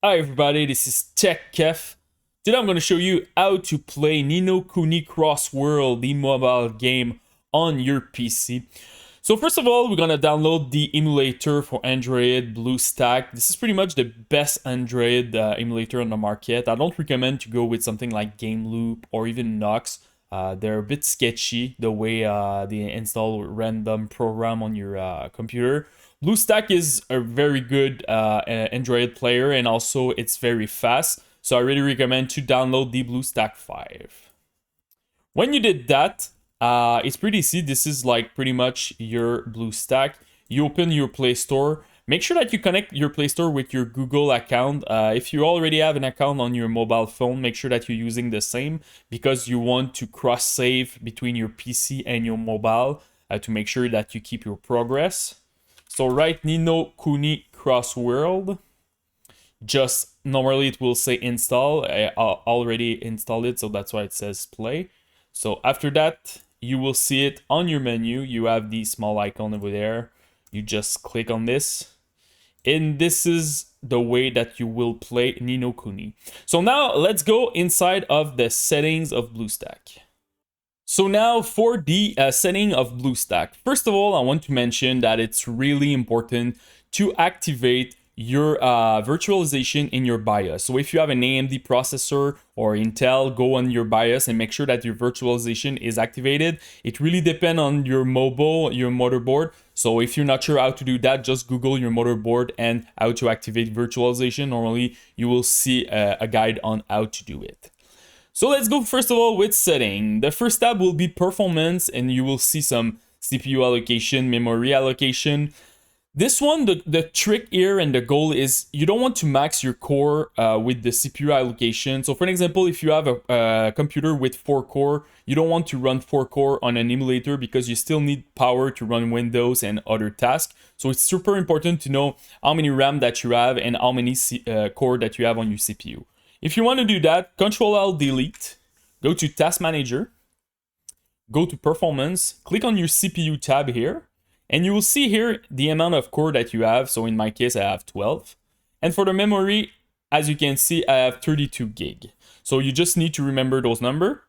Hi everybody, this is Tech Kef. Today I'm going to show you how to play Kuni Cross Worlds, the mobile game on your PC. So first of all, we're going to download the emulator for Android, BlueStack. This is pretty much the best Android emulator on the market. I don't recommend to go with something like Game Loop or even Nox. They're a bit sketchy the way they install random program on your computer. BlueStack is a very good Android player, and also it's very fast. So I really recommend to download the BlueStack 5. When you did that, it's pretty easy. This is like pretty much your BlueStack. You open your Play Store. Make sure that you connect your Play Store with your Google account. If you already have an account on your mobile phone, make sure that you're using the same, because you want to cross-save between your PC and your mobile to make sure that you keep your progress. So write Kuni Cross World. Just normally it will say install. I already installed it, so that's why it says play. So after that, you will see it on your menu. You have the small icon over there. You just click on this. And this is the way that you will play Kuni. So now let's go inside of the settings of BlueStack. So now for the setting of BlueStack. First of all, I want to mention that it's really important to activate your virtualization in your BIOS. So if you have an AMD processor or Intel, go on your BIOS and make sure that your virtualization is activated. It really depends on your motherboard. So if you're not sure how to do that, just Google your motherboard and how to activate virtualization. Normally, you will see a guide on how to do it. So let's go first of all with setting. The first tab will be performance, and you will see some CPU allocation, memory allocation. This one, the trick here and the goal is you don't want to max your core with the CPU allocation. So for an example, if you have a computer with 4 core, you don't want to run 4 core on an emulator because you still need power to run Windows and other tasks. So it's super important to know how many RAM that you have and how many core that you have on your CPU. If you want to do that, Ctrl-Alt-Delete, go to Task Manager, go to Performance, click on your CPU tab here, and you will see here the amount of core that you have. So in my case, I have 12. And for the memory, as you can see, I have 32 gig. So you just need to remember those numbers.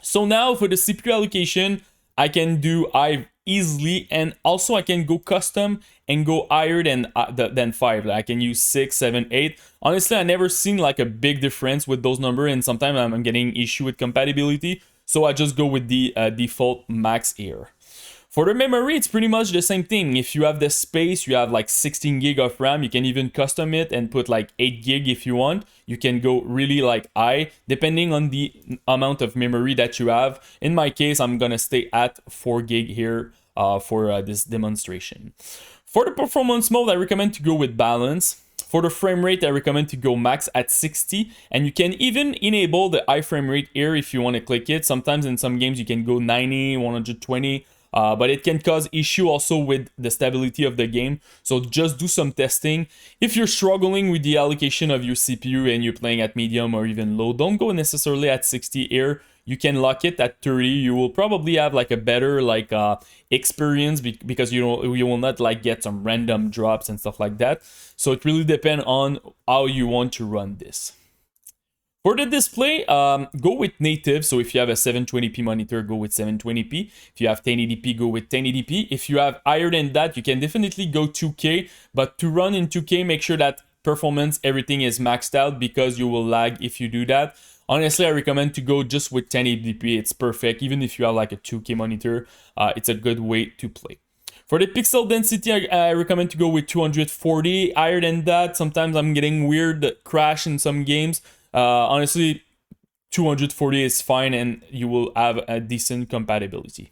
So now for the CPU allocation, I can do I easily, and also I can go custom and go higher than 5. I can use 6, 7, 8. Honestly, I never seen like a big difference with those numbers, and sometimes I'm getting issue with compatibility. So I just go with the default max here. For the memory, it's pretty much the same thing. If you have the space, you have like 16 gig of RAM, you can even custom it and put like 8 gig if you want. You can go really like high, depending on the amount of memory that you have. In my case, I'm gonna stay at 4 gig here for this demonstration. For the performance mode, I recommend to go with balance. For the frame rate, I recommend to go max at 60, and you can even enable the high frame rate here if you want to click it. Sometimes in some games you can go 90, 120, but it can cause issue also with the stability of the game. So just do some testing. If you're struggling with the allocation of your CPU and you're playing at medium or even low, don't go necessarily at 60 here. You can lock it at 30. You will probably have like a better experience because you will not like get some random drops and stuff like that. So it really depends on how you want to run this. For the display, go with native. So if you have a 720p monitor, go with 720p. If you have 1080p, go with 1080p. If you have higher than that, you can definitely go 2K. But to run in 2K, make sure that performance, everything is maxed out, because you will lag if you do that. Honestly, I recommend to go just with 1080p. It's perfect. Even if you have like a 2K monitor, it's a good way to play. For the pixel density, I recommend to go with 240. Higher than that, sometimes I'm getting weird crash in some games. Honestly, 240 is fine, and you will have a decent compatibility.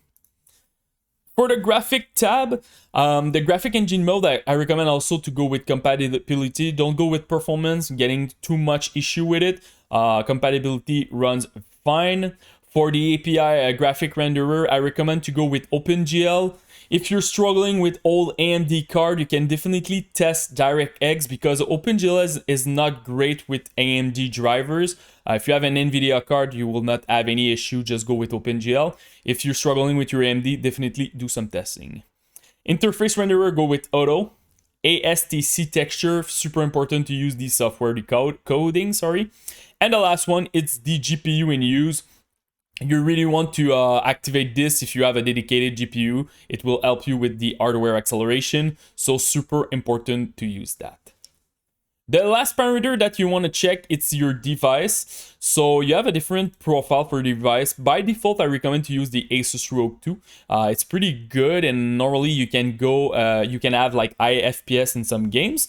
For the graphic tab, the graphic engine mode, I recommend also to go with compatibility. Don't go with performance, getting too much issue with it. Compatibility runs fine. For the API graphic renderer, I recommend to go with OpenGL. If you're struggling with old AMD card, you can definitely test DirectX, because OpenGL is not great with AMD drivers. If you have an NVIDIA card, you will not have any issue. Just go with OpenGL. If you're struggling with your AMD, definitely do some testing. Interface renderer, go with Auto. ASTC texture, super important to use the software coding, sorry. And the last one, it's the GPU in use. You really want to activate this if you have a dedicated GPU. It will help you with the hardware acceleration, so super important to use that. The last parameter that you want to check, it's your device. So you have a different profile for the device. By default, I recommend to use the Asus ROG 2. It's pretty good, and normally you can have like high FPS in some games.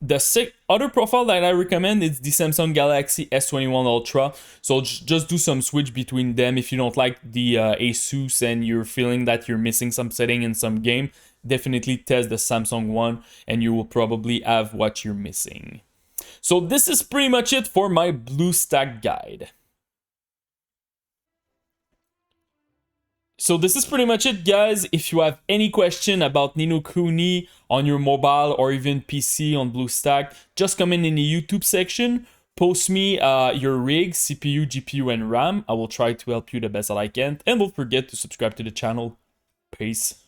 The other profile that I recommend is the Samsung Galaxy S21 Ultra. So just do some switch between them if you don't like the Asus and you're feeling that you're missing some setting in some game. Definitely test the Samsung one and you will probably have what you're missing. So this is pretty much it for my BlueStack guide. So this is pretty much it, guys. If you have any question about Ni no Kuni on your mobile or even PC on BlueStack, just comment in the YouTube section. Post me your rig, CPU, GPU, and RAM. I will try to help you the best that I can. And don't forget to subscribe to the channel. Peace.